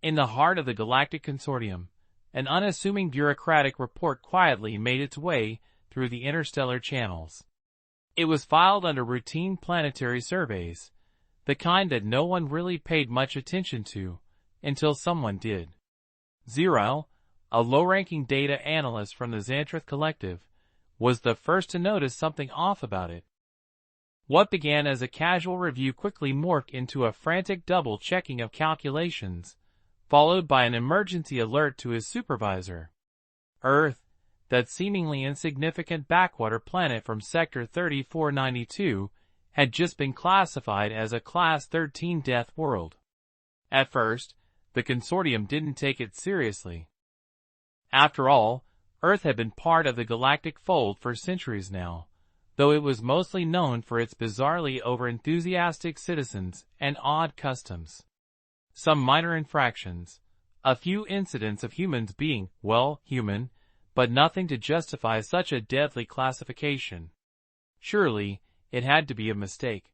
In the heart of the Galactic Consortium, an unassuming bureaucratic report quietly made its way through the interstellar channels. It was filed under routine planetary surveys, the kind that no one really paid much attention to, until someone did. Zero, a low-ranking data analyst from the Xantrath Collective, was the first to notice something off about it. What began as a casual review quickly morphed into a frantic double-checking of calculations, followed by an emergency alert to his supervisor. Earth, that seemingly insignificant backwater planet from Sector 3492, had just been classified as a Class 13 death world. At first, the consortium didn't take it seriously. After all, Earth had been part of the galactic fold for centuries now, though it was mostly known for its bizarrely over-enthusiastic citizens and odd customs. Some minor infractions, a few incidents of humans being, well, human, but nothing to justify such a deadly classification. Surely, it had to be a mistake.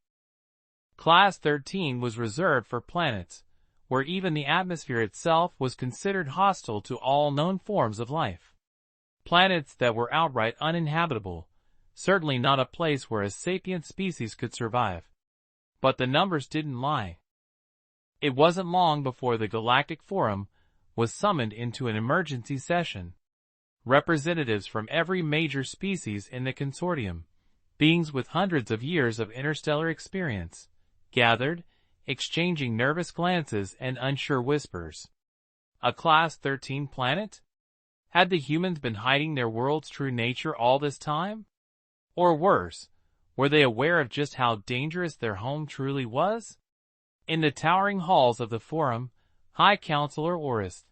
Class 13 was reserved for planets, where even the atmosphere itself was considered hostile to all known forms of life. Planets that were outright uninhabitable, certainly not a place where a sapient species could survive. But the numbers didn't lie. It wasn't long before the Galactic Forum was summoned into an emergency session. Representatives from every major species in the consortium, beings with hundreds of years of interstellar experience, gathered, exchanging nervous glances and unsure whispers. A Class 13 planet? Had the humans been hiding their world's true nature all this time? Or worse, were they aware of just how dangerous their home truly was? In the towering halls of the Forum, High Counselor Orist,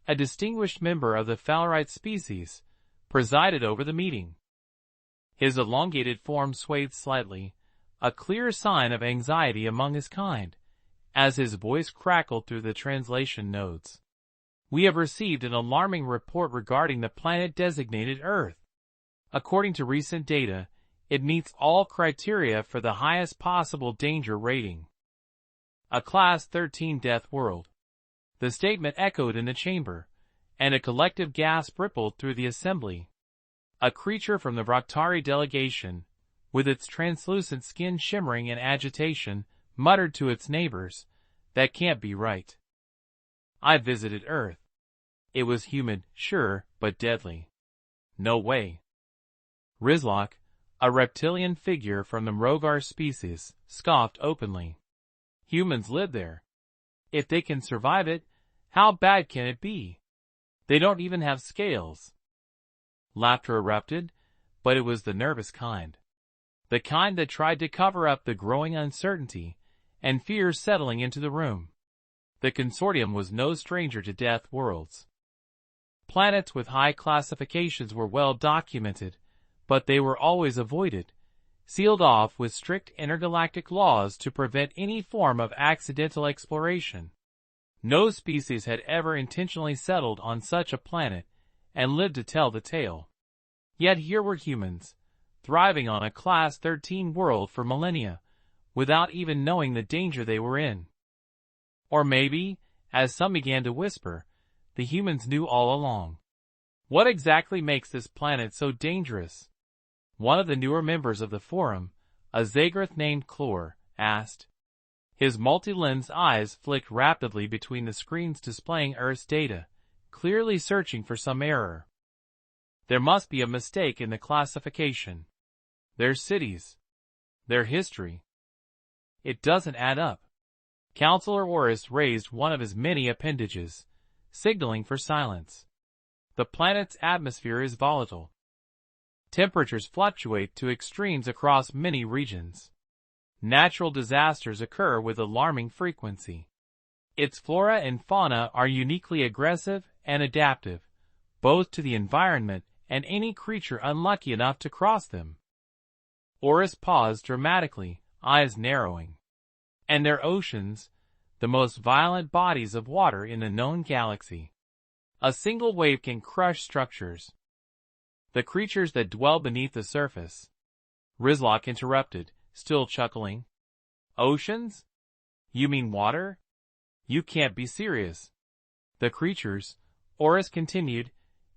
a distinguished member of the Falerite species, presided over the meeting. His elongated form swayed slightly, a clear sign of anxiety among his kind, as his voice crackled through the translation nodes. We have received an alarming report regarding the planet designated Earth. According to recent data, it meets all criteria for the highest possible danger rating. A Class 13 death world. The statement echoed in the chamber, and a collective gasp rippled through the assembly. A creature from the Vraktari delegation, with its translucent skin shimmering in agitation, muttered to its neighbors, "That can't be right. I visited Earth. It was humid, sure, but deadly. No way." Rizlok, a reptilian figure from the Mrogar species, scoffed openly. "Humans live there. If they can survive it, how bad can it be? They don't even have scales." Laughter erupted, but it was the nervous kind. The kind that tried to cover up the growing uncertainty and fear settling into the room. The consortium was no stranger to death worlds. Planets with high classifications were well documented, but they were always avoided, sealed off with strict intergalactic laws to prevent any form of accidental exploration. No species had ever intentionally settled on such a planet and lived to tell the tale. Yet here were humans, thriving on a Class 13 world for millennia, without even knowing the danger they were in. Or maybe, as some began to whisper, the humans knew all along. What exactly makes this planet so dangerous? One of the newer members of the Forum, a Zagrath named Clor, asked. His multi-lensed eyes flicked rapidly between the screens displaying Earth's data, clearly searching for some error. There must be a mistake in the classification. Their cities. Their history. It doesn't add up. Counselor Orist raised one of his many appendages, signaling for silence. The planet's atmosphere is volatile. Temperatures fluctuate to extremes across many regions. Natural disasters occur with alarming frequency. Its flora and fauna are uniquely aggressive and adaptive, both to the environment and any creature unlucky enough to cross them. Orist paused dramatically, eyes narrowing. And their oceans, the most violent bodies of water in the known galaxy. A single wave can crush structures. The creatures that dwell beneath the surface. Rizlok interrupted, still chuckling. Oceans? You mean water? You can't be serious. The creatures, Oris continued,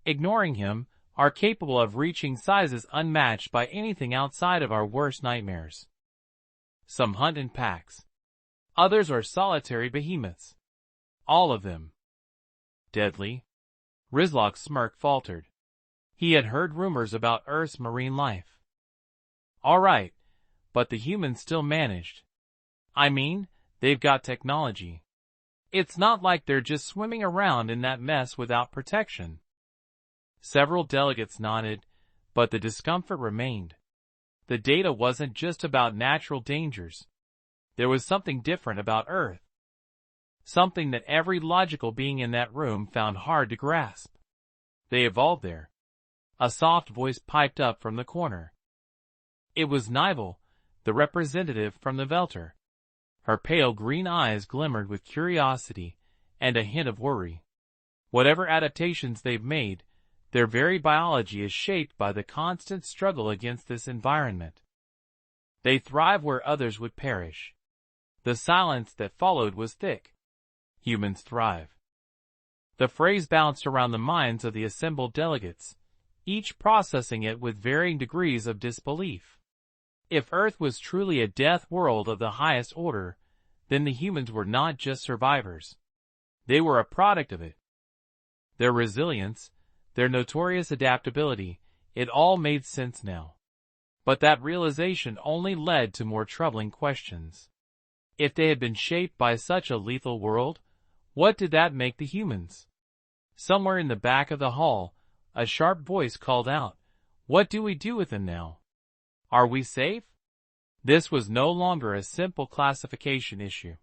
ignoring him, are capable of reaching sizes unmatched by anything outside of our worst nightmares. Some hunt in packs. Others are solitary behemoths. All of them deadly. Rizlok's smirk faltered. He had heard rumors about Earth's marine life. All right, but the humans still managed. I mean, they've got technology. It's not like they're just swimming around in that mess without protection. Several delegates nodded, but the discomfort remained. The data wasn't just about natural dangers. There was something different about Earth. Something that every logical being in that room found hard to grasp. They evolved there. A soft voice piped up from the corner. It was Nivel, the representative from the Velter. Her pale green eyes glimmered with curiosity and a hint of worry. Whatever adaptations they've made, their very biology is shaped by the constant struggle against this environment. They thrive where others would perish. The silence that followed was thick. Humans thrive. The phrase bounced around the minds of the assembled delegates, each processing it with varying degrees of disbelief. If Earth was truly a death world of the highest order, then the humans were not just survivors. They were a product of it. Their resilience, their notorious adaptability, it all made sense now. But that realization only led to more troubling questions. If they had been shaped by such a lethal world, what did that make the humans? Somewhere in the back of the hall, a sharp voice called out, "What do we do with them now? Are we safe?" This was no longer a simple classification issue.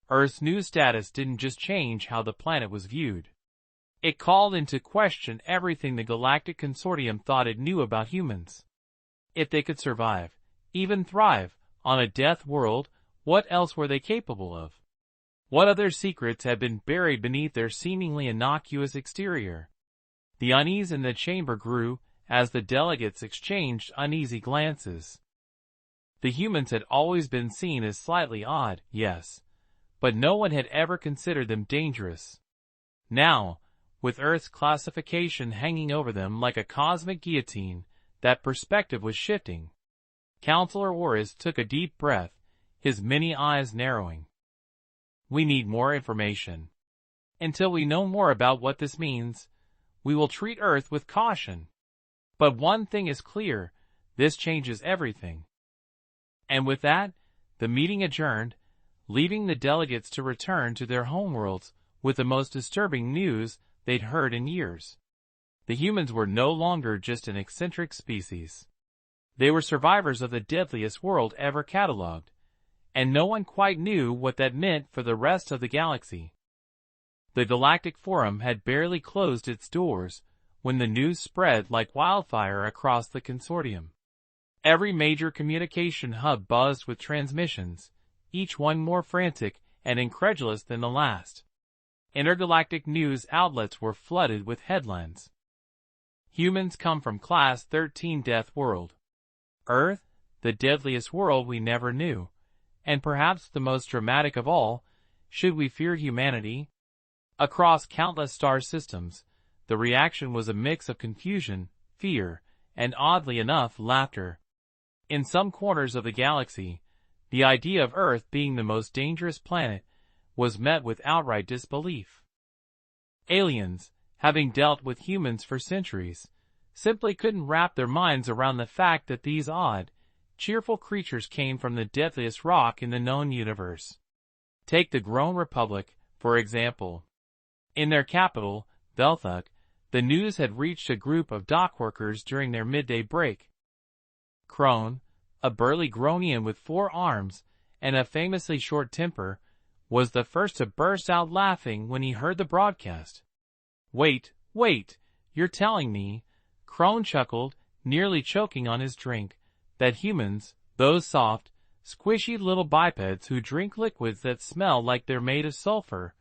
Earth's new status didn't just change how the planet was viewed. It called into question everything the Galactic Consortium thought it knew about humans. If they could survive, even thrive, on a death world, what else were they capable of? What other secrets had been buried beneath their seemingly innocuous exterior? The unease in the chamber grew as the delegates exchanged uneasy glances. The humans had always been seen as slightly odd, yes, but no one had ever considered them dangerous. Now, with Earth's classification hanging over them like a cosmic guillotine, that perspective was shifting. Counselor Oris took a deep breath, his many eyes narrowing. We need more information. Until we know more about what this means, we will treat Earth with caution. But one thing is clear, this changes everything. And with that, the meeting adjourned, leaving the delegates to return to their homeworlds with the most disturbing news they'd heard in years. The humans were no longer just an eccentric species. They were survivors of the deadliest world ever catalogued, and no one quite knew what that meant for the rest of the galaxy. The Galactic Forum had barely closed its doors when the news spread like wildfire across the consortium. Every major communication hub buzzed with transmissions, each one more frantic and incredulous than the last. Intergalactic news outlets were flooded with headlines. Humans come from Class-13 Death World. Earth, the deadliest world we never knew. And perhaps the most dramatic of all, should we fear humanity? Across countless star systems, the reaction was a mix of confusion, fear, and oddly enough, laughter. In some corners of the galaxy, the idea of Earth being the most dangerous planet was met with outright disbelief. Aliens, having dealt with humans for centuries, simply couldn't wrap their minds around the fact that these odd, cheerful creatures came from the deadliest rock in the known universe. Take the Grown Republic, for example. In their capital, Velthuk, the news had reached a group of dockworkers during their midday break. Crone, a burly Gronian with 4 arms and a famously short temper, was the first to burst out laughing when he heard the broadcast. Wait, you're telling me, Crone chuckled, nearly choking on his drink, that humans, those soft, squishy little bipeds who drink liquids that smell like they're made of sulfur,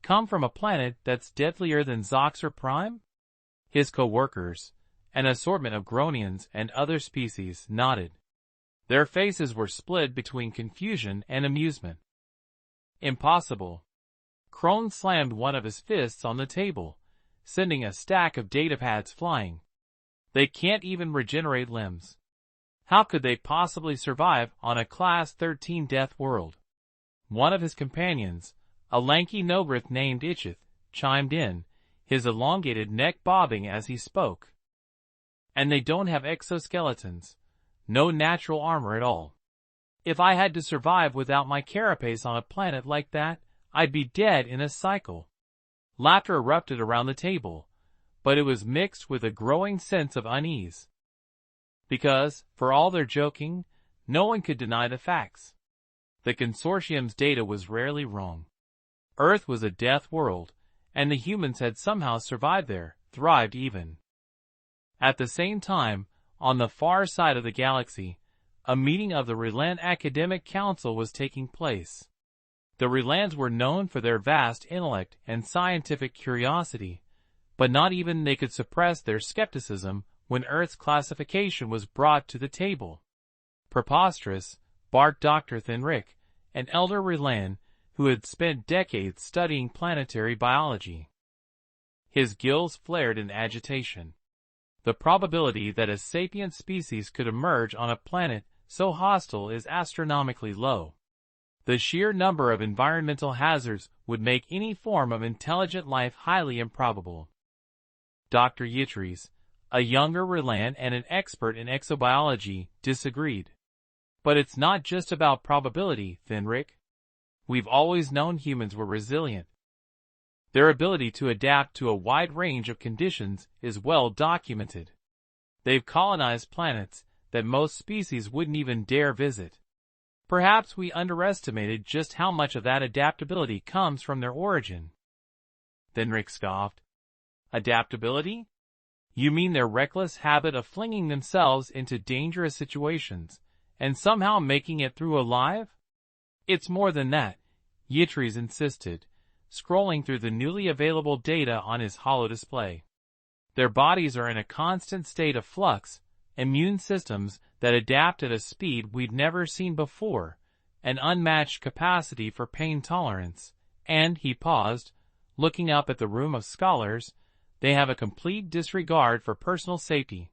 come from a planet that's deadlier than Zoxer Prime? His co-workers, an assortment of Gronians and other species, nodded. Their faces were split between confusion and amusement. Impossible. Crone slammed one of his fists on the table, sending a stack of datapads flying. They can't even regenerate limbs. How could they possibly survive on a Class 13 death world? One of his companions, a lanky Nobrith named Ichith, chimed in, his elongated neck bobbing as he spoke. And they don't have exoskeletons. No natural armor at all. If I had to survive without my carapace on a planet like that, I'd be dead in a cycle. Laughter erupted around the table, but it was mixed with a growing sense of unease. Because, for all their joking, no one could deny the facts. The consortium's data was rarely wrong. Earth was a death world, and the humans had somehow survived there, thrived even. At the same time, on the far side of the galaxy, a meeting of the Relan Academic Council was taking place. The Relans were known for their vast intellect and scientific curiosity, but not even they could suppress their skepticism when Earth's classification was brought to the table. Preposterous, barked Dr. Thenrick, an elder Relan who had spent decades studying planetary biology. His gills flared in agitation. The probability that a sapient species could emerge on a planet so hostile is astronomically low. The sheer number of environmental hazards would make any form of intelligent life highly improbable. Dr. Yitries, a younger Relan and an expert in exobiology, disagreed. But it's not just about probability, Thenrick. We've always known humans were resilient. Their ability to adapt to a wide range of conditions is well documented. They've colonized planets that most species wouldn't even dare visit. Perhaps we underestimated just how much of that adaptability comes from their origin. Thenrick scoffed. Adaptability? You mean their reckless habit of flinging themselves into dangerous situations and somehow making it through alive? It's more than that, Yitries insisted, scrolling through the newly available data on his holodisplay. Their bodies are in a constant state of flux, immune systems that adapt at a speed we'd never seen before, an unmatched capacity for pain tolerance, and, he paused, looking up at the room of scholars, they have a complete disregard for personal safety.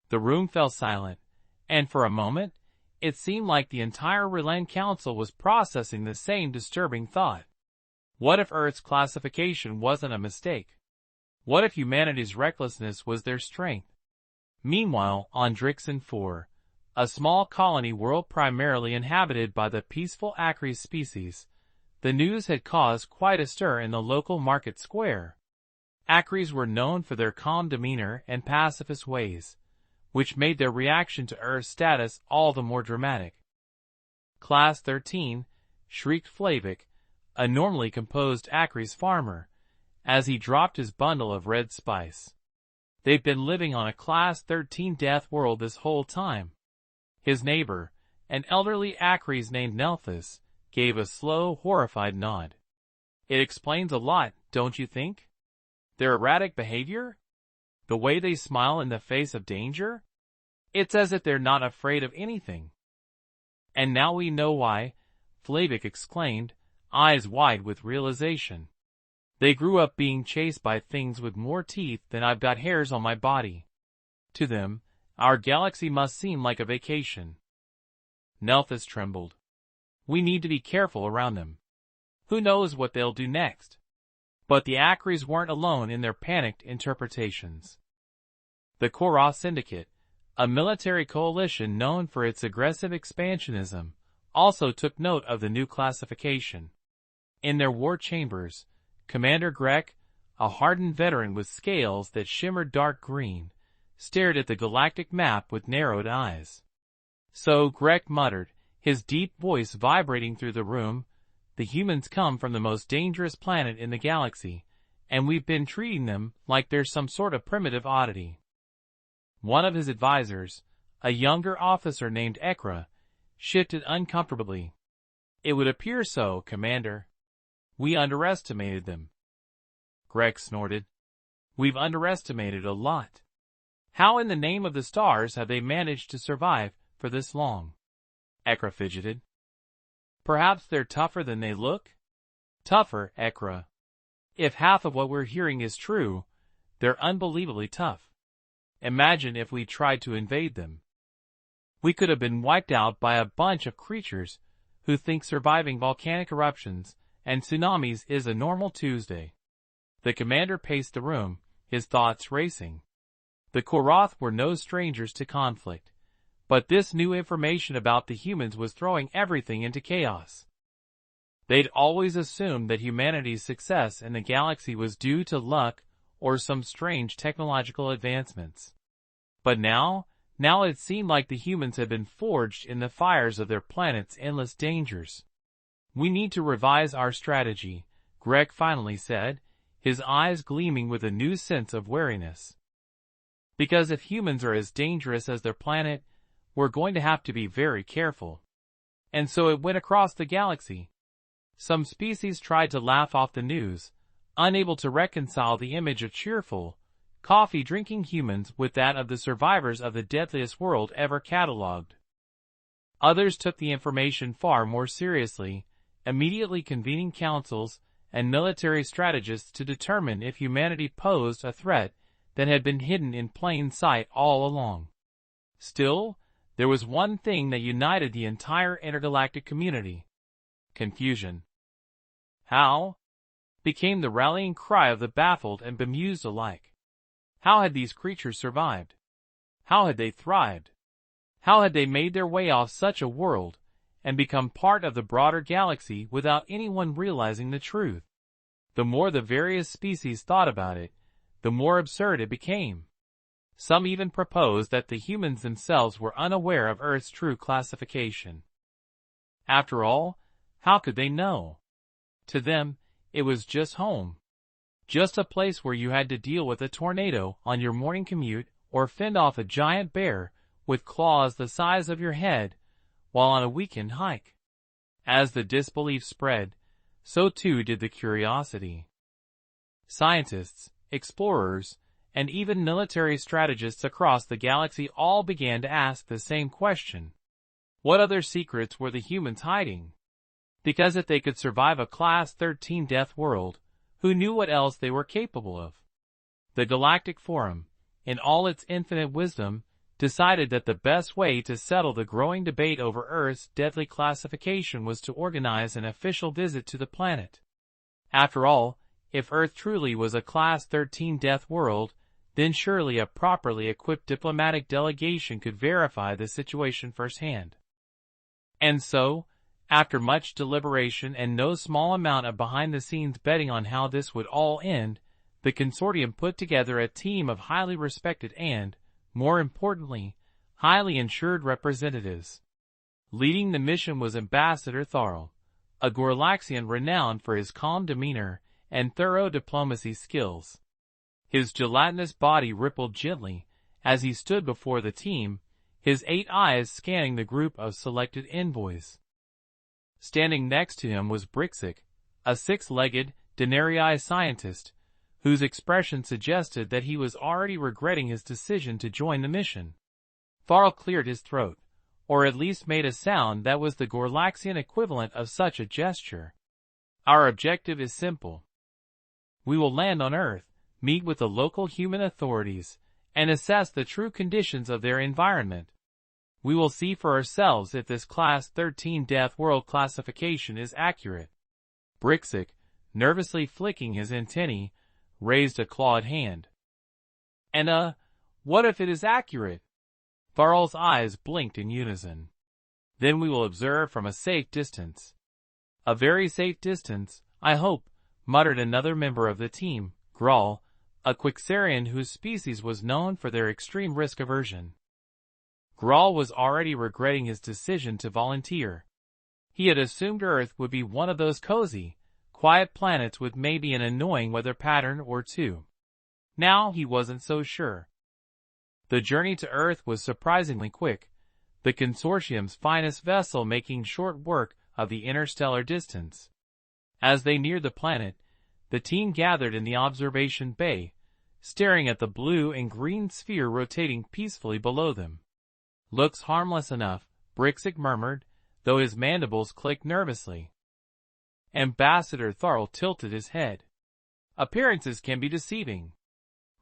The room fell silent, and for a moment, it seemed like the entire Relan Council was processing the same disturbing thought. What if Earth's classification wasn't a mistake? What if humanity's recklessness was their strength? Meanwhile, on Drixon 4, a small colony world primarily inhabited by the peaceful Acres species, the news had caused quite a stir in the local market square. Acres were known for their calm demeanor and pacifist ways, which made their reaction to Earth's status all the more dramatic. Class 13, shrieked Flavik, a normally composed Acres farmer, as he dropped his bundle of red spice. They've been living on a Class 13 death world this whole time. His neighbor, an elderly Acres named Nelthus, gave a slow, horrified nod. It explains a lot, don't you think? Their erratic behavior? The way they smile in the face of danger? It's as if they're not afraid of anything. And now we know why, Flavik exclaimed, eyes wide with realization. They grew up being chased by things with more teeth than I've got hairs on my body. To them, our galaxy must seem like a vacation. Nelthus trembled. We need to be careful around them. Who knows what they'll do next? But the Acres weren't alone in their panicked interpretations. The Korra Syndicate, a military coalition known for its aggressive expansionism, also took note of the new classification. In their war chambers, Commander Grek, a hardened veteran with scales that shimmered dark green, stared at the galactic map with narrowed eyes. So Grek muttered, his deep voice vibrating through the room, the humans come from the most dangerous planet in the galaxy, and we've been treating them like they're some sort of primitive oddity. One of his advisors, a younger officer named Ekra, shifted uncomfortably. It would appear so, Commander. We underestimated them. Greg snorted. We've underestimated a lot. How in the name of the stars have they managed to survive for this long? Ekra fidgeted. Perhaps they're tougher than they look? Tougher, Ekra. If half of what we're hearing is true, they're unbelievably tough. Imagine if we tried to invade them. We could have been wiped out by a bunch of creatures who think surviving volcanic eruptions and tsunamis is a normal Tuesday. The commander paced the room, his thoughts racing. The Koroth were no strangers to conflict, but this new information about the humans was throwing everything into chaos. They'd always assumed that humanity's success in the galaxy was due to luck or some strange technological advancements. But now it seemed like the humans had been forged in the fires of their planet's endless dangers. We need to revise our strategy, Greg finally said, his eyes gleaming with a new sense of wariness. Because if humans are as dangerous as their planet, we're going to have to be very careful. And so it went across the galaxy. Some species tried to laugh off the news, unable to reconcile the image of cheerful, coffee-drinking humans with that of the survivors of the deadliest world ever catalogued. Others took the information far more seriously, immediately convening councils and military strategists to determine if humanity posed a threat that had been hidden in plain sight all along. Still, there was one thing that united the entire intergalactic community: confusion. How? Became the rallying cry of the baffled and bemused alike. How had these creatures survived? How had they thrived? How had they made their way off such a world and become part of the broader galaxy without anyone realizing the truth? The more the various species thought about it, the more absurd it became. Some even proposed that the humans themselves were unaware of Earth's true classification. After all, how could they know? To them, it was just home. Just a place where you had to deal with a tornado on your morning commute or fend off a giant bear with claws the size of your head while on a weekend hike. As the disbelief spread, so too did the curiosity. Scientists, explorers, and even military strategists across the galaxy all began to ask the same question. What other secrets were the humans hiding? Because if they could survive a Class-13 Deathworld, who knew what else they were capable of? The Galactic Forum, in all its infinite wisdom, decided that the best way to settle the growing debate over Earth's deadly classification was to organize an official visit to the planet. After all, if Earth truly was a Class-13 Deathworld, then surely a properly equipped diplomatic delegation could verify the situation firsthand. And so, after much deliberation and no small amount of behind-the-scenes betting on how this would all end, the consortium put together a team of highly respected and, more importantly, highly insured representatives. Leading the mission was Ambassador Tharl, a Gorlaxian renowned for his calm demeanor and thorough diplomacy skills. His gelatinous body rippled gently as he stood before the team, his 8 eyes scanning the group of selected envoys. Standing next to him was Brixik, a 6-legged, denarii scientist, whose expression suggested that he was already regretting his decision to join the mission. Tharl cleared his throat, or at least made a sound that was the Gorlaxian equivalent of such a gesture. Our objective is simple. We will land on Earth, meet with the local human authorities, and assess the true conditions of their environment. We will see for ourselves if this Class-13 Deathworld classification is accurate. Brixik, nervously flicking his antennae, raised a clawed hand. And what if it is accurate? Tharl's eyes blinked in unison. Then we will observe from a safe distance. A very safe distance, I hope, muttered another member of the team, Grawl, a Quixarian whose species was known for their extreme risk aversion. Grawl was already regretting his decision to volunteer. He had assumed Earth would be one of those cozy, quiet planets with maybe an annoying weather pattern or two. Now he wasn't so sure. The journey to Earth was surprisingly quick, the consortium's finest vessel making short work of the interstellar distance. As they neared the planet, the team gathered in the observation bay, staring at the blue and green sphere rotating peacefully below them. Looks harmless enough, Brixik murmured, though his mandibles clicked nervously. Ambassador Tharl tilted his head. Appearances can be deceiving.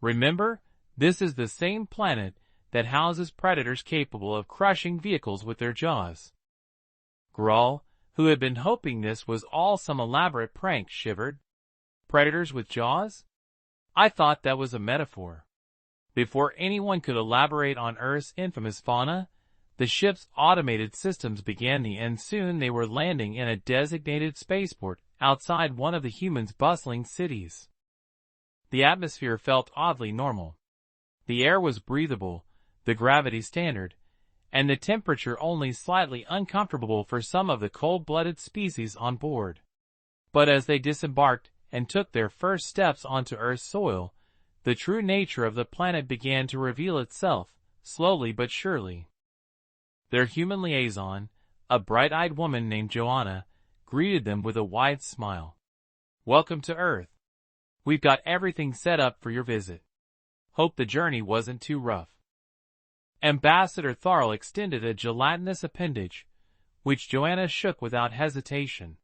Remember, this is the same planet that houses predators capable of crushing vehicles with their jaws. Grawl, who had been hoping this was all some elaborate prank, shivered. Predators with jaws? I thought that was a metaphor. Before anyone could elaborate on Earth's infamous fauna, the ship's automated systems began and soon they were landing in a designated spaceport outside one of the humans' bustling cities. The atmosphere felt oddly normal. The air was breathable, the gravity standard, and the temperature only slightly uncomfortable for some of the cold-blooded species on board. But as they disembarked and took their first steps onto Earth's soil, the true nature of the planet began to reveal itself, slowly but surely. Their human liaison, a bright-eyed woman named Joanna, greeted them with a wide smile. "Welcome to Earth. We've got everything set up for your visit. Hope the journey wasn't too rough." Ambassador Tharl extended a gelatinous appendage, which Joanna shook without hesitation.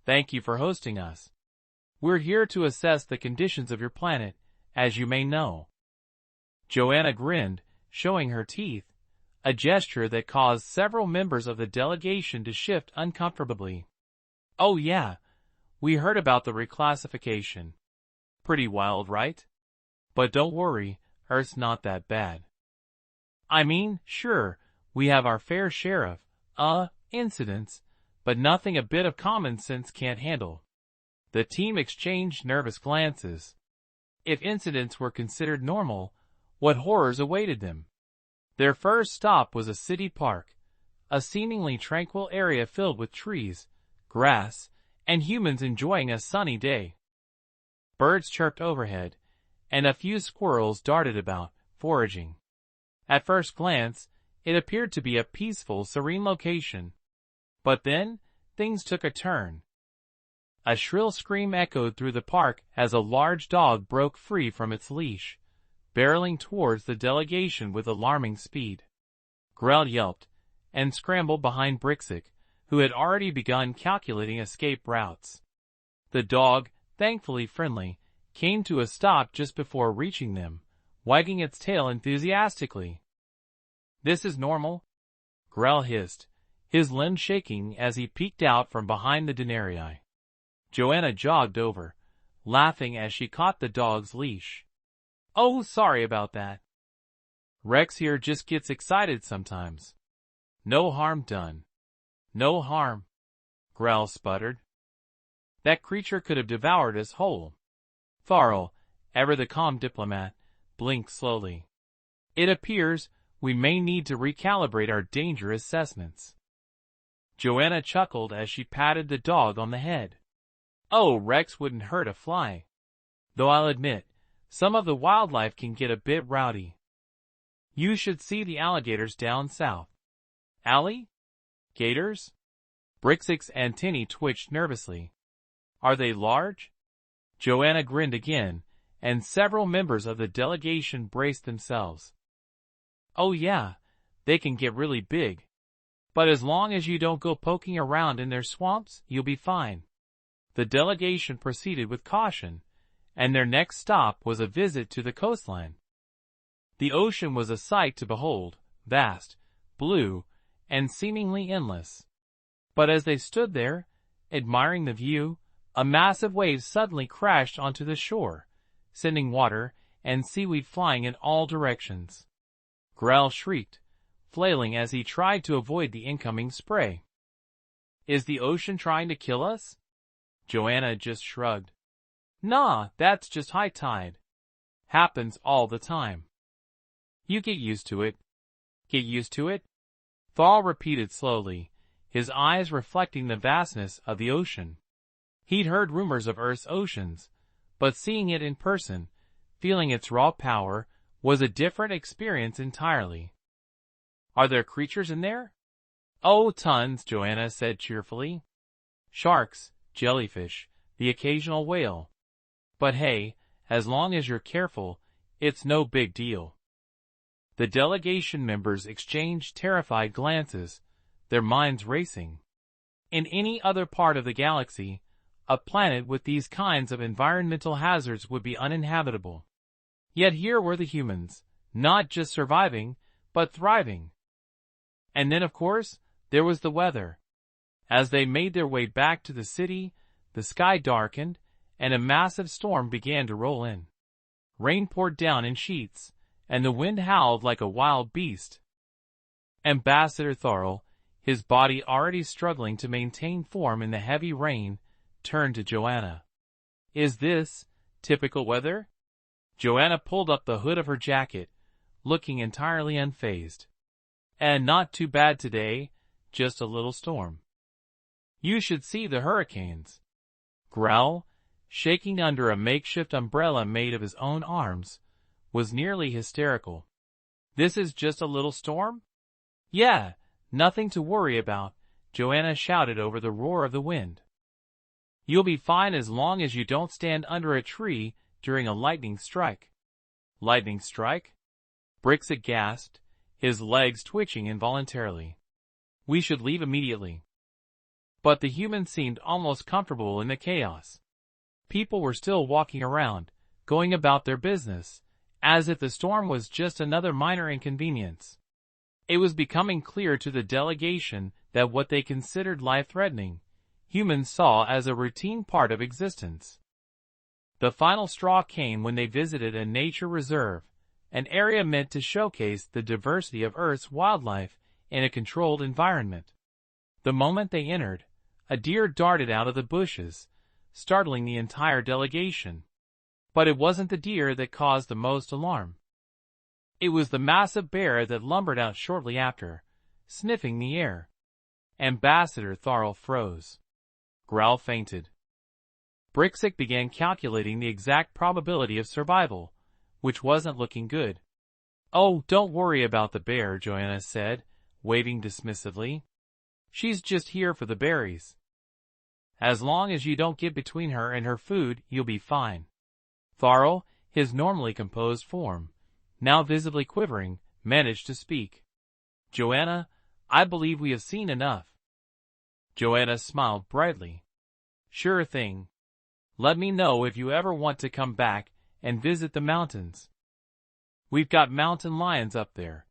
"Thank you for hosting us. We're here to assess the conditions of your planet, as you may know." Joanna grinned, showing her teeth, a gesture that caused several members of the delegation to shift uncomfortably. "Oh yeah, we heard about the reclassification. Pretty wild, right? But don't worry, Earth's not that bad. I mean, sure, we have our fair share of, incidents, but nothing a bit of common sense can't handle." The team exchanged nervous glances. If incidents were considered normal, what horrors awaited them? Their first stop was a city park, a seemingly tranquil area filled with trees, grass, and humans enjoying a sunny day. Birds chirped overhead, and a few squirrels darted about, foraging. At first glance, it appeared to be a peaceful, serene location. But then, things took a turn. A shrill scream echoed through the park as a large dog broke free from its leash, barreling towards the delegation with alarming speed. Grell yelped, and scrambled behind Brixic, who had already begun calculating escape routes. The dog, thankfully friendly, came to a stop just before reaching them, wagging its tail enthusiastically. "This is normal?" Grell hissed, his limbs shaking as he peeked out from behind the denarii. Joanna jogged over, laughing as she caught the dog's leash. "Oh, sorry about that. Rex here just gets excited sometimes. No harm done." "No harm," Grell sputtered. "That creature could have devoured us whole." Tharl, ever the calm diplomat, blinked slowly. "It appears we may need to recalibrate our danger assessments." Joanna chuckled as she patted the dog on the head. "Oh, Rex wouldn't hurt a fly. Though I'll admit, some of the wildlife can get a bit rowdy. You should see the alligators down south." "Allie? Gators?" Brixic's antennae twitched nervously. "Are they large?" Joanna grinned again, and several members of the delegation braced themselves. "Oh yeah, they can get really big. But as long as you don't go poking around in their swamps, you'll be fine." The delegation proceeded with caution, and their next stop was a visit to the coastline. The ocean was a sight to behold, vast, blue, and seemingly endless. But as they stood there, admiring the view, a massive wave suddenly crashed onto the shore, sending water and seaweed flying in all directions. Grell shrieked, flailing as he tried to avoid the incoming spray. "Is the ocean trying to kill us?" Joanna just shrugged. "Nah, that's just high tide. Happens all the time. You get used to it." "Get used to it?" Tharl repeated slowly, his eyes reflecting the vastness of the ocean. He'd heard rumors of Earth's oceans, but seeing it in person, feeling its raw power, was a different experience entirely. "Are there creatures in there?" "Oh, tons," Joanna said cheerfully. "Sharks, jellyfish, the occasional whale. But hey, as long as you're careful, it's no big deal." The delegation members exchanged terrified glances, their minds racing. In any other part of the galaxy, a planet with these kinds of environmental hazards would be uninhabitable. Yet here were the humans, not just surviving, but thriving. And then, of course, there was the weather. As they made their way back to the city, the sky darkened, and a massive storm began to roll in. Rain poured down in sheets, and the wind howled like a wild beast. Ambassador Thorl, his body already struggling to maintain form in the heavy rain, turned to Joanna. "Is this typical weather?" Joanna pulled up the hood of her jacket, looking entirely unfazed. "And not too bad today, just a little storm. You should see the hurricanes." Growl, shaking under a makeshift umbrella made of his own arms, was nearly hysterical. "This is just a little storm?" "Yeah, nothing to worry about," Joanna shouted over the roar of the wind. "You'll be fine as long as you don't stand under a tree during a lightning strike." "Lightning strike?" Brixit gasped, his legs twitching involuntarily. "We should leave immediately." But the humans seemed almost comfortable in the chaos. People were still walking around, going about their business, as if the storm was just another minor inconvenience. It was becoming clear to the delegation that what they considered life-threatening, humans saw as a routine part of existence. The final straw came when they visited a nature reserve, an area meant to showcase the diversity of Earth's wildlife in a controlled environment. The moment they entered, a deer darted out of the bushes, startling the entire delegation. But it wasn't the deer that caused the most alarm. It was the massive bear that lumbered out shortly after, sniffing the air. Ambassador Thorl froze. Growl fainted. Brixit began calculating the exact probability of survival, which wasn't looking good. "Oh, don't worry about the bear," Joanna said, waving dismissively. "She's just here for the berries. As long as you don't get between her and her food, you'll be fine." Thorl, his normally composed form, now visibly quivering, managed to speak. "Joanna, I believe we have seen enough." Joanna smiled brightly. "Sure thing. Let me know if you ever want to come back and visit the mountains. We've got mountain lions up there."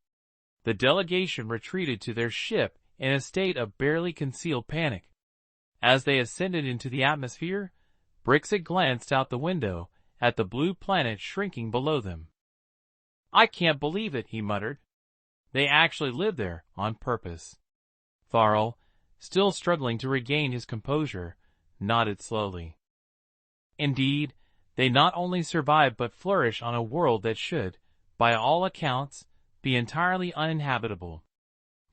The delegation retreated to their ship in a state of barely concealed panic. As they ascended into the atmosphere, Brixit glanced out the window at the blue planet shrinking below them. "I can't believe it," he muttered. "They actually live there, on purpose." Thorl, still struggling to regain his composure, nodded slowly. "Indeed, they not only survive but flourish on a world that should, by all accounts, be entirely uninhabitable."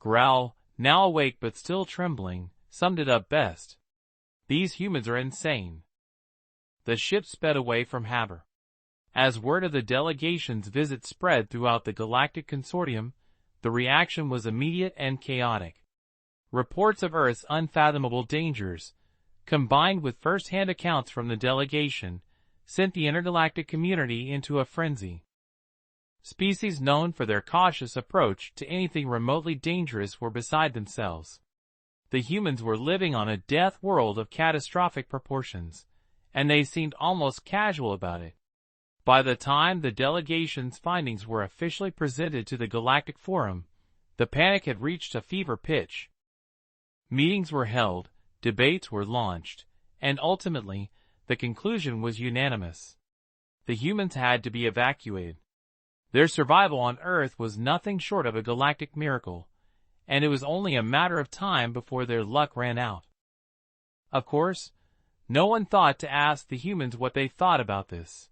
Growl, now awake but still trembling, summed it up best. "These humans are insane." The ship sped away from Haber. As word of the delegation's visit spread throughout the Galactic Consortium, the reaction was immediate and chaotic. Reports of Earth's unfathomable dangers, combined with first-hand accounts from the delegation, sent the intergalactic community into a frenzy. Species known for their cautious approach to anything remotely dangerous were beside themselves. The humans were living on a death world of catastrophic proportions, and they seemed almost casual about it. By the time the delegation's findings were officially presented to the Galactic Forum, the panic had reached a fever pitch. Meetings were held, debates were launched, and ultimately, the conclusion was unanimous. The humans had to be evacuated. Their survival on Earth was nothing short of a galactic miracle, and it was only a matter of time before their luck ran out. Of course, no one thought to ask the humans what they thought about this.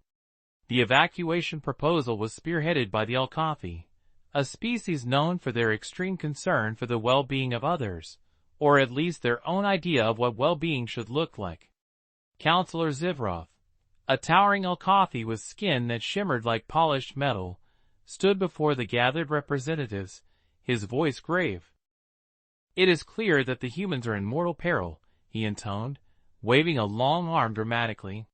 The evacuation proposal was spearheaded by the Alkafi, a species known for their extreme concern for the well-being of others, or at least their own idea of what well-being should look like. Counselor Zivroth, a towering Alkafi with skin that shimmered like polished metal, stood before the gathered representatives, his voice grave. "It is clear that the humans are in mortal peril," he intoned, waving a long arm dramatically.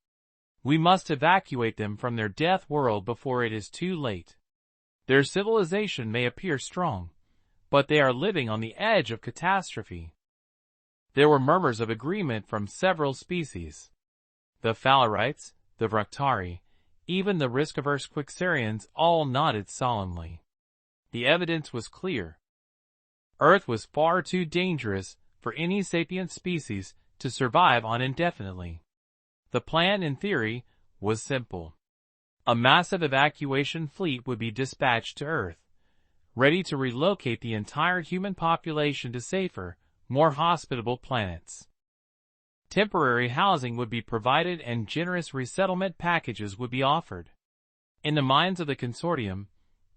"We must evacuate them from their death world before it is too late. Their civilization may appear strong, but they are living on the edge of catastrophe." There were murmurs of agreement from several species. The Phalarites, the Vraktari, even the risk-averse Quixarians all nodded solemnly. The evidence was clear. Earth was far too dangerous for any sapient species to survive on indefinitely. The plan, in theory, was simple. A massive evacuation fleet would be dispatched to Earth, ready to relocate the entire human population to safer, more hospitable planets. Temporary housing would be provided and generous resettlement packages would be offered. In the minds of the consortium,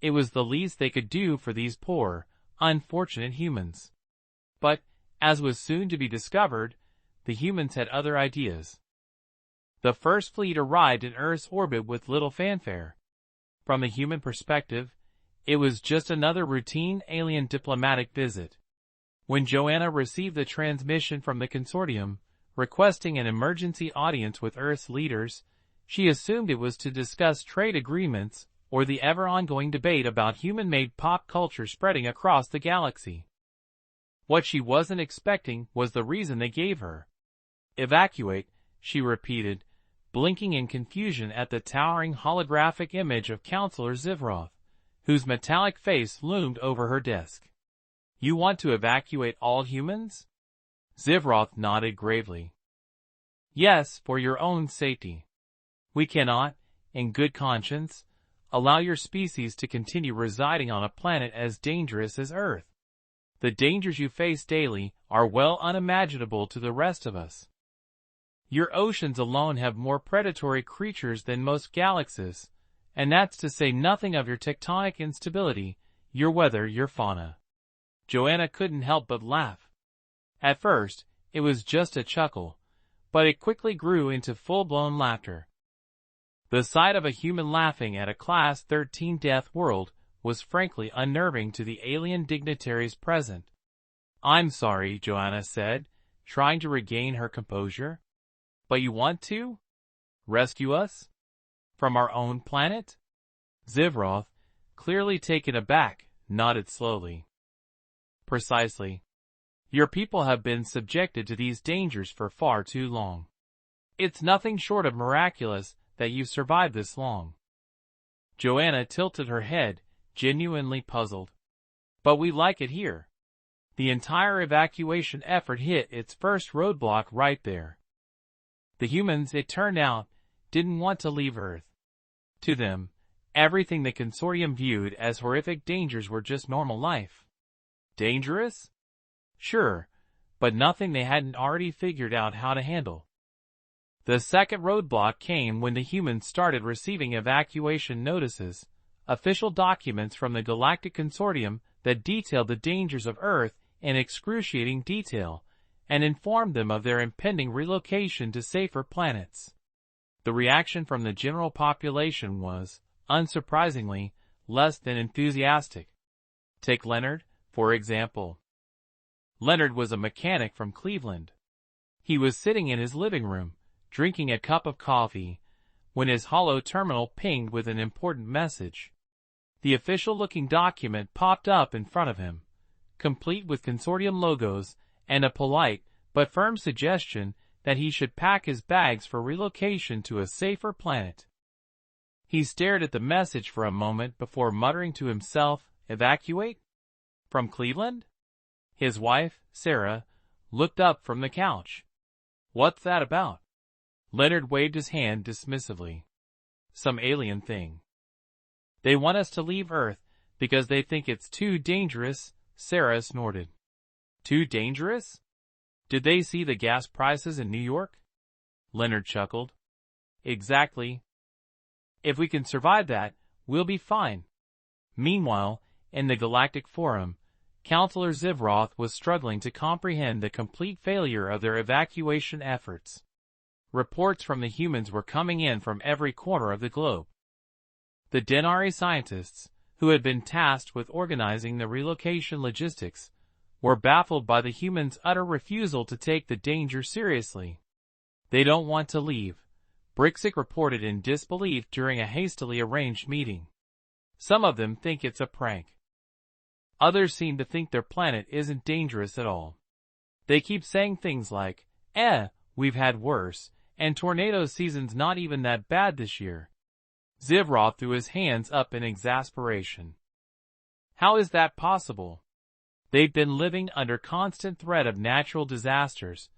it was the least they could do for these poor, unfortunate humans. But, as was soon to be discovered, the humans had other ideas. The first fleet arrived in Earth's orbit with little fanfare. From the human perspective, it was just another routine alien diplomatic visit. When Joanna received the transmission from the consortium, requesting an emergency audience with Earth's leaders, she assumed it was to discuss trade agreements or the ever-ongoing debate about human-made pop culture spreading across the galaxy. What she wasn't expecting was the reason they gave her. "Evacuate," she repeated, blinking in confusion at the towering holographic image of Counselor Zivroth, whose metallic face loomed over her desk. "You want to evacuate all humans?" Zivroth nodded gravely. "Yes, for your own safety. We cannot, in good conscience, allow your species to continue residing on a planet as dangerous as Earth. The dangers you face daily are well unimaginable to the rest of us. Your oceans alone have more predatory creatures than most galaxies, and that's to say nothing of your tectonic instability, your weather, your fauna." Joanna couldn't help but laugh. At first, it was just a chuckle, but it quickly grew into full-blown laughter. The sight of a human laughing at a Class-13 Deathworld was frankly unnerving to the alien dignitaries present. "I'm sorry," Joanna said, trying to regain her composure. "But you want to? Rescue us? From our own planet?" Zivroth, clearly taken aback, nodded slowly. "Precisely. Your people have been subjected to these dangers for far too long. It's nothing short of miraculous that you've survived this long." Joanna tilted her head, genuinely puzzled. "But we like it here." The entire evacuation effort hit its first roadblock right there. The humans, it turned out, didn't want to leave Earth. To them, everything the consortium viewed as horrific dangers were just normal life. Dangerous? Sure, but nothing they hadn't already figured out how to handle. The second roadblock came when the humans started receiving evacuation notices, official documents from the Galactic Consortium that detailed the dangers of Earth in excruciating detail, and informed them of their impending relocation to safer planets. The reaction from the general population was, unsurprisingly, less than enthusiastic. Take Leonard, for example. Leonard was a mechanic from Cleveland. He was sitting in his living room, drinking a cup of coffee, when his holo terminal pinged with an important message. The official-looking document popped up in front of him, complete with consortium logos and a polite but firm suggestion that he should pack his bags for relocation to a safer planet. He stared at the message for a moment before muttering to himself, "Evacuate? From Cleveland?" His wife, Sarah, looked up from the couch. "What's that about?" Leonard waved his hand dismissively. "Some alien thing. They want us to leave Earth because they think it's too dangerous," Sarah snorted. "Too dangerous? Did they see the gas prices in New York?" Leonard chuckled. "Exactly. If we can survive that, we'll be fine." Meanwhile, in the Galactic Forum, Counselor Zivroth was struggling to comprehend the complete failure of their evacuation efforts. Reports from the humans were coming in from every corner of the globe. The Denari scientists, who had been tasked with organizing the relocation logistics, were baffled by the humans' utter refusal to take the danger seriously. "They don't want to leave," Brixik reported in disbelief during a hastily arranged meeting. "Some of them think it's a prank. Others seem to think their planet isn't dangerous at all. They keep saying things like, we've had worse, And tornado season's not even that bad this year. Zivroth threw his hands up in exasperation. How is that possible? They've been living under constant threat of natural disasters,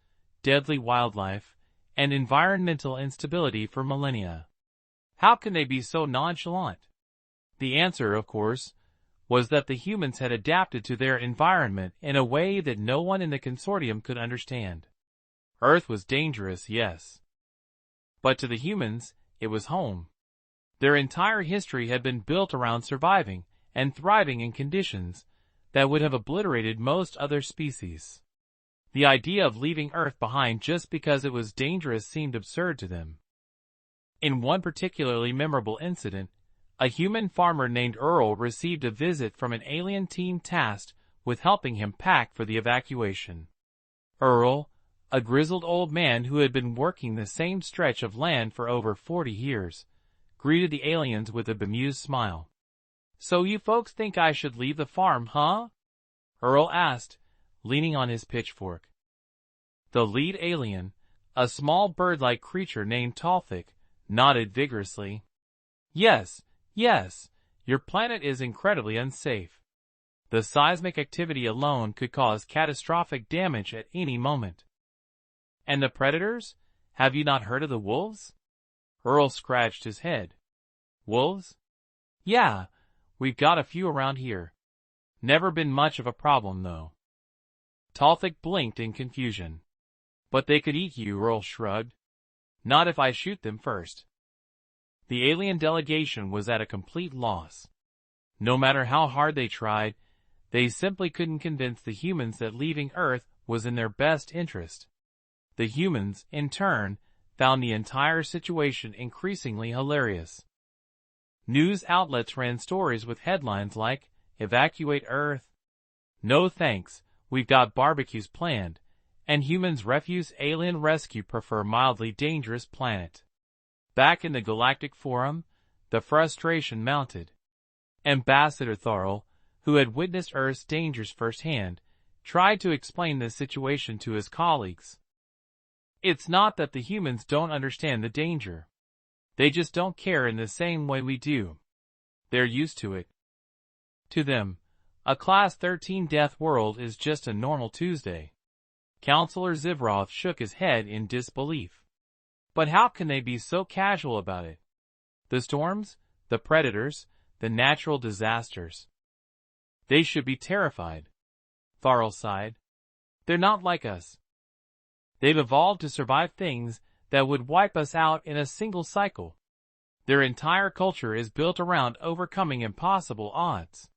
deadly wildlife, and environmental instability for millennia. How can they be so nonchalant? The answer, of course, was that the humans had adapted to their environment in a way that no one in the consortium could understand. Earth was dangerous, yes. But to the humans, it was home. Their entire history had been built around surviving and thriving in conditions that would have obliterated most other species. The idea of leaving Earth behind just because it was dangerous seemed absurd to them. In one particularly memorable incident, a human farmer named Earl received a visit from an alien team tasked with helping him pack for the evacuation. Earl, a grizzled old man who had been working the same stretch of land for over 40 years, greeted the aliens with a bemused smile. "So you folks think I should leave the farm, huh?" Earl asked, leaning on his pitchfork. The lead alien, a small bird-like creature named Talthik, nodded vigorously. Yes, your planet is incredibly unsafe. The seismic activity alone could cause catastrophic damage at any moment. And the predators? Have you not heard of the wolves? Earl scratched his head. Wolves? Yeah, we've got a few around here. Never been much of a problem, though. Talthik blinked in confusion. But they could eat you, Earl shrugged. Not if I shoot them first. The alien delegation was at a complete loss. No matter how hard they tried, they simply couldn't convince the humans that leaving Earth was in their best interest. The humans, in turn, found the entire situation increasingly hilarious. News outlets ran stories with headlines like, "Evacuate Earth," "No thanks, we've got barbecues planned," and "Humans refuse alien rescue, prefer mildly dangerous planet." Back in the Galactic Forum, the frustration mounted. Ambassador Tharl, who had witnessed Earth's dangers firsthand, tried to explain the situation to his colleagues. It's not that the humans don't understand the danger. They just don't care in the same way we do. They're used to it. To them, a Class-13 Deathworld is just a normal Tuesday. Counselor Zivroth shook his head in disbelief. But how can they be so casual about it? The storms, the predators, the natural disasters. They should be terrified. Tharl sighed. They're not like us. They've evolved to survive things that would wipe us out in a single cycle. Their entire culture is built around overcoming impossible odds.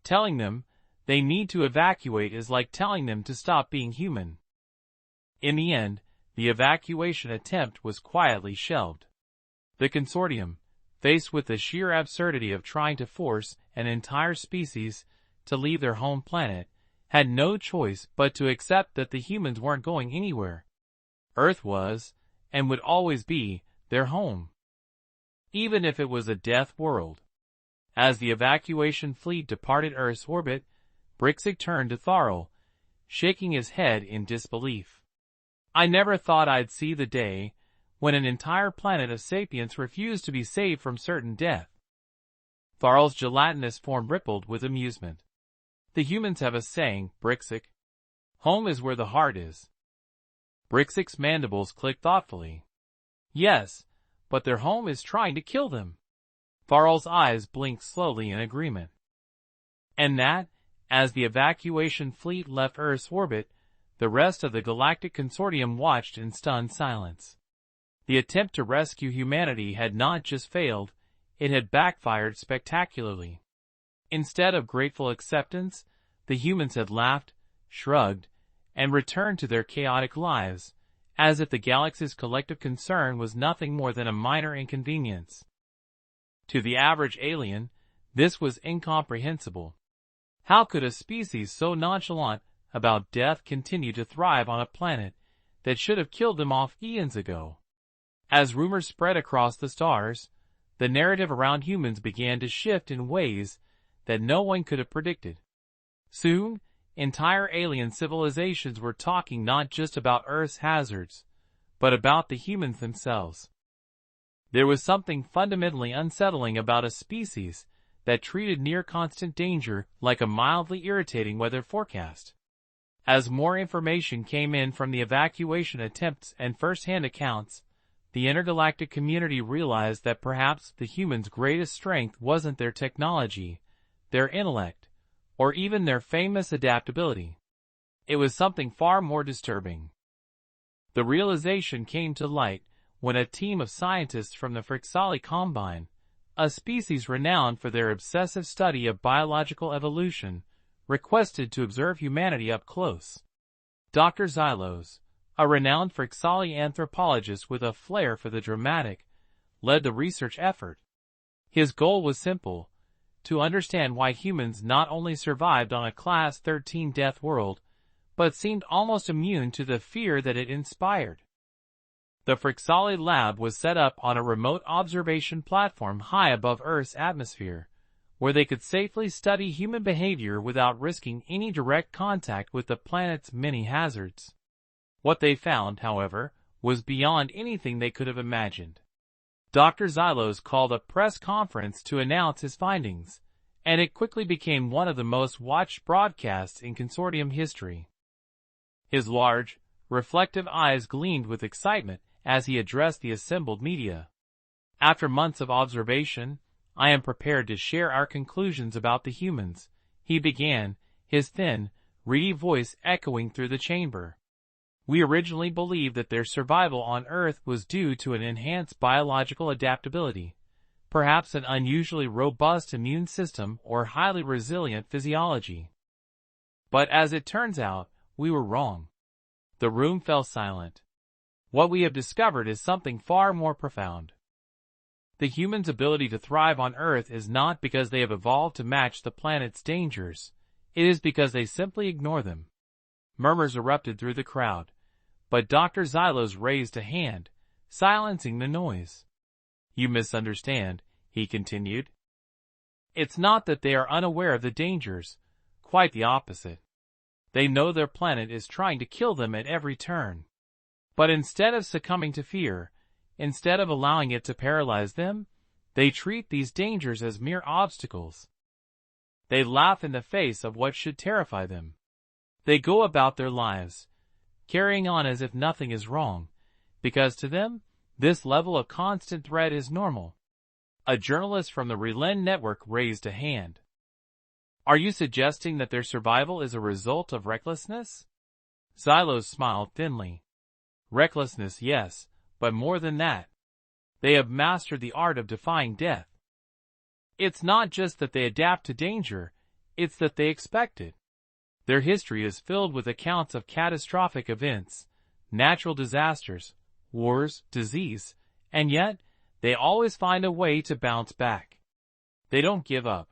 Telling them they need to evacuate is like telling them to stop being human. In the end, the evacuation attempt was quietly shelved. The consortium, faced with the sheer absurdity of trying to force an entire species to leave their home planet, had no choice but to accept that the humans weren't going anywhere. Earth was, and would always be, their home. Even if it was a death world. As the evacuation fleet departed Earth's orbit, Brixig turned to Tharl, shaking his head in disbelief. I never thought I'd see the day when an entire planet of sapients refused to be saved from certain death. Tharl's gelatinous form rippled with amusement. The humans have a saying, Brixig. Home is where the heart is. Brixig's mandibles clicked thoughtfully. Yes, but their home is trying to kill them. Tharl's eyes blinked slowly in agreement. And that, as the evacuation fleet left Earth's orbit, the rest of the Galactic Consortium watched in stunned silence. The attempt to rescue humanity had not just failed, it had backfired spectacularly. Instead of grateful acceptance, the humans had laughed, shrugged, and returned to their chaotic lives, as if the galaxy's collective concern was nothing more than a minor inconvenience. To the average alien, this was incomprehensible. How could a species so nonchalant about death continue to thrive on a planet that should have killed them off eons ago? As rumors spread across the stars, the narrative around humans began to shift in ways that no one could have predicted. Soon, entire alien civilizations were talking not just about Earth's hazards, but about the humans themselves. There was something fundamentally unsettling about a species that treated near-constant danger like a mildly irritating weather forecast. As more information came in from the evacuation attempts and first-hand accounts, the intergalactic community realized that perhaps the humans' greatest strength wasn't their technology, their intellect, or even their famous adaptability. It was something far more disturbing. The realization came to light when a team of scientists from the Frixali Combine, a species renowned for their obsessive study of biological evolution, requested to observe humanity up close. Dr. Xylos, a renowned Frixali anthropologist with a flair for the dramatic, led the research effort. His goal was simple: to understand why humans not only survived on a Class-13 Deathworld, but seemed almost immune to the fear that it inspired. The Frixali lab was set up on a remote observation platform high above Earth's atmosphere, where they could safely study human behavior without risking any direct contact with the planet's many hazards. What they found, however, was beyond anything they could have imagined. Dr. Xylos called a press conference to announce his findings, and it quickly became one of the most watched broadcasts in consortium history. His large, reflective eyes gleamed with excitement as he addressed the assembled media. After months of observation, I am prepared to share our conclusions about the humans, he began, his thin, reedy voice echoing through the chamber. We originally believed that their survival on Earth was due to an enhanced biological adaptability, perhaps an unusually robust immune system or highly resilient physiology. But as it turns out, we were wrong. The room fell silent. What we have discovered is something far more profound. The humans' ability to thrive on Earth is not because they have evolved to match the planet's dangers. It is because they simply ignore them. Murmurs erupted through the crowd, but Dr. Xylos raised a hand, silencing the noise. You misunderstand, he continued. It's not that they are unaware of the dangers, quite the opposite. They know their planet is trying to kill them at every turn. But instead of succumbing to fear, instead of allowing it to paralyze them, they treat these dangers as mere obstacles. They laugh in the face of what should terrify them. They go about their lives, carrying on as if nothing is wrong, because to them, this level of constant threat is normal. A journalist from the Relin network raised a hand. Are you suggesting that their survival is a result of recklessness? Xylos smiled thinly. Recklessness, yes, but more than that. They have mastered the art of defying death. It's not just that they adapt to danger, it's that they expect it. Their history is filled with accounts of catastrophic events, natural disasters, wars, disease, and yet, they always find a way to bounce back. They don't give up.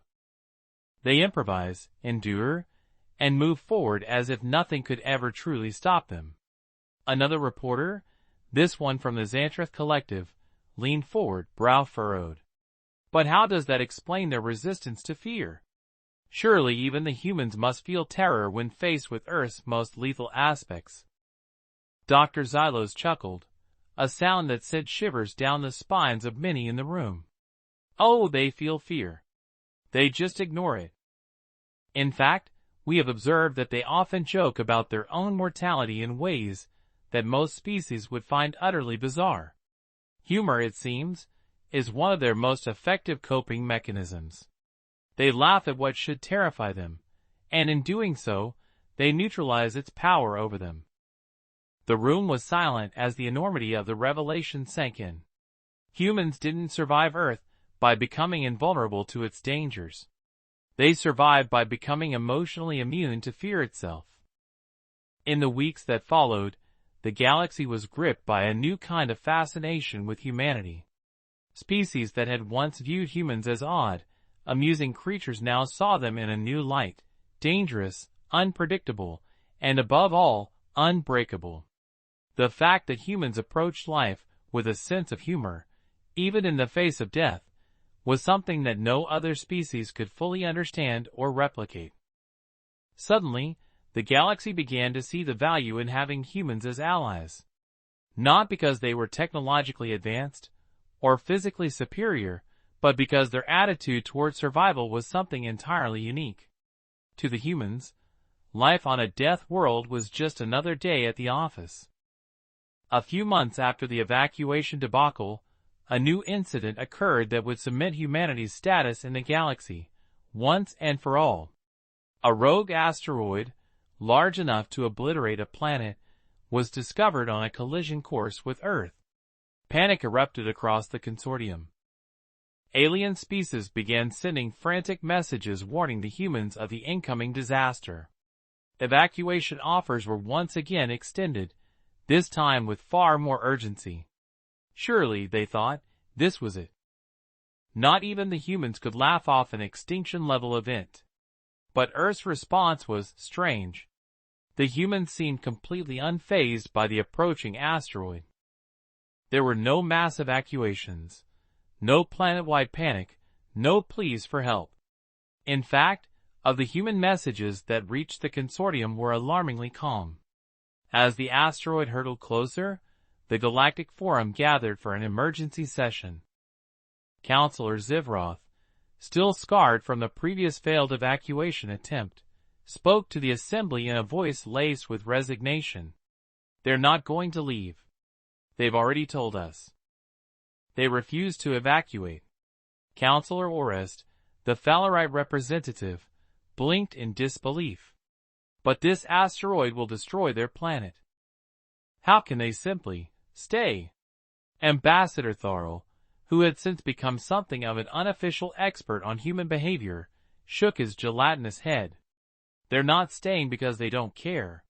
They improvise, endure, and move forward as if nothing could ever truly stop them. Another reporter, this one from the Xantrath Collective, leaned forward, brow furrowed. But how does that explain their resistance to fear? Surely even the humans must feel terror when faced with Earth's most lethal aspects. Dr. Xylos chuckled, a sound that sent shivers down the spines of many in the room. Oh, they feel fear. They just ignore it. In fact, we have observed that they often joke about their own mortality in ways that most species would find utterly bizarre. Humor, it seems, is one of their most effective coping mechanisms. They laugh at what should terrify them, and in doing so, they neutralize its power over them. The room was silent as the enormity of the revelation sank in. Humans didn't survive Earth by becoming invulnerable to its dangers. They survived by becoming emotionally immune to fear itself. In the weeks that followed, the galaxy was gripped by a new kind of fascination with humanity. Species that had once viewed humans as odd, amusing creatures now saw them in a new light, dangerous, unpredictable, and above all, unbreakable. The fact that humans approached life with a sense of humor, even in the face of death, was something that no other species could fully understand or replicate. Suddenly, the galaxy began to see the value in having humans as allies. Not because they were technologically advanced or physically superior, but because their attitude toward survival was something entirely unique. To the humans, life on a death world was just another day at the office. A few months after the evacuation debacle, a new incident occurred that would cement humanity's status in the galaxy, once and for all. A rogue asteroid, large enough to obliterate a planet, was discovered on a collision course with Earth. Panic erupted across the consortium. Alien species began sending frantic messages warning the humans of the incoming disaster. Evacuation offers were once again extended, this time with far more urgency. Surely, they thought, this was it. Not even the humans could laugh off an extinction-level event. But Earth's response was strange. The humans seemed completely unfazed by the approaching asteroid. There were no mass evacuations, no planet-wide panic, no pleas for help. In fact, of the human messages that reached the consortium were alarmingly calm. As the asteroid hurtled closer, the Galactic Forum gathered for an emergency session. Counselor Zivroth, still scarred from the previous failed evacuation attempt, spoke to the assembly in a voice laced with resignation. "They're not going to leave. They've already told us. They refuse to evacuate." Counselor Orest, the Falarite representative, blinked in disbelief. "But this asteroid will destroy their planet. How can they simply stay?" Ambassador Tharl, who had since become something of an unofficial expert on human behavior, shook his gelatinous head. "They're not staying because they don't care.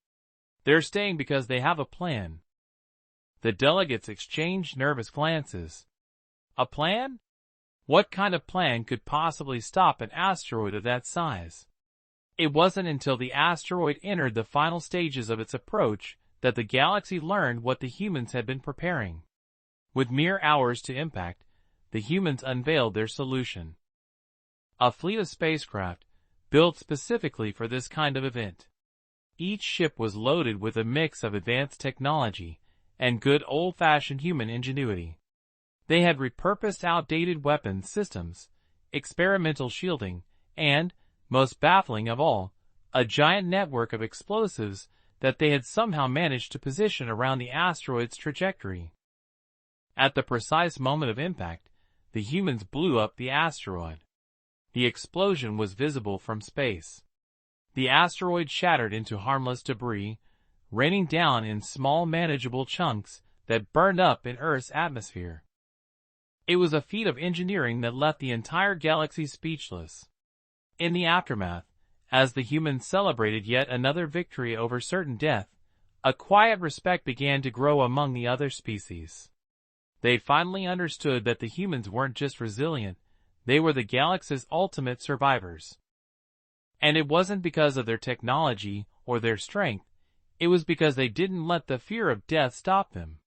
They're staying because they have a plan." The delegates exchanged nervous glances. A plan? What kind of plan could possibly stop an asteroid of that size? It wasn't until the asteroid entered the final stages of its approach that the galaxy learned what the humans had been preparing. With mere hours to impact, the humans unveiled their solution. A fleet of spacecraft, built specifically for this kind of event. Each ship was loaded with a mix of advanced technology and good old-fashioned human ingenuity. They had repurposed outdated weapons systems, experimental shielding, and, most baffling of all, a giant network of explosives that they had somehow managed to position around the asteroid's trajectory. At the precise moment of impact, the humans blew up the asteroid. The explosion was visible from space. The asteroid shattered into harmless debris, raining down in small manageable chunks that burned up in Earth's atmosphere. It was a feat of engineering that left the entire galaxy speechless. In the aftermath, as the humans celebrated yet another victory over certain death, a quiet respect began to grow among the other species. They finally understood that the humans weren't just resilient, they were the galaxy's ultimate survivors. And it wasn't because of their technology or their strength, it was because they didn't let the fear of death stop them.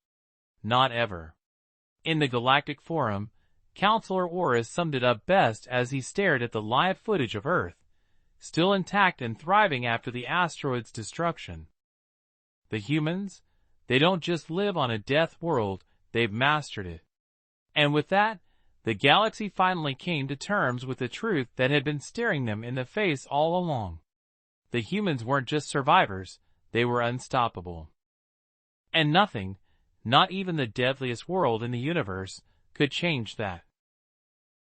Not ever. In the Galactic Forum, Counselor Orus summed it up best as he stared at the live footage of Earth, still intact and thriving after the asteroid's destruction. The humans, they don't just live on a death world, they've mastered it. And with that, the galaxy finally came to terms with the truth that had been staring them in the face all along. The humans weren't just survivors, they were unstoppable. And nothing, not even the deadliest world in the universe, could change that.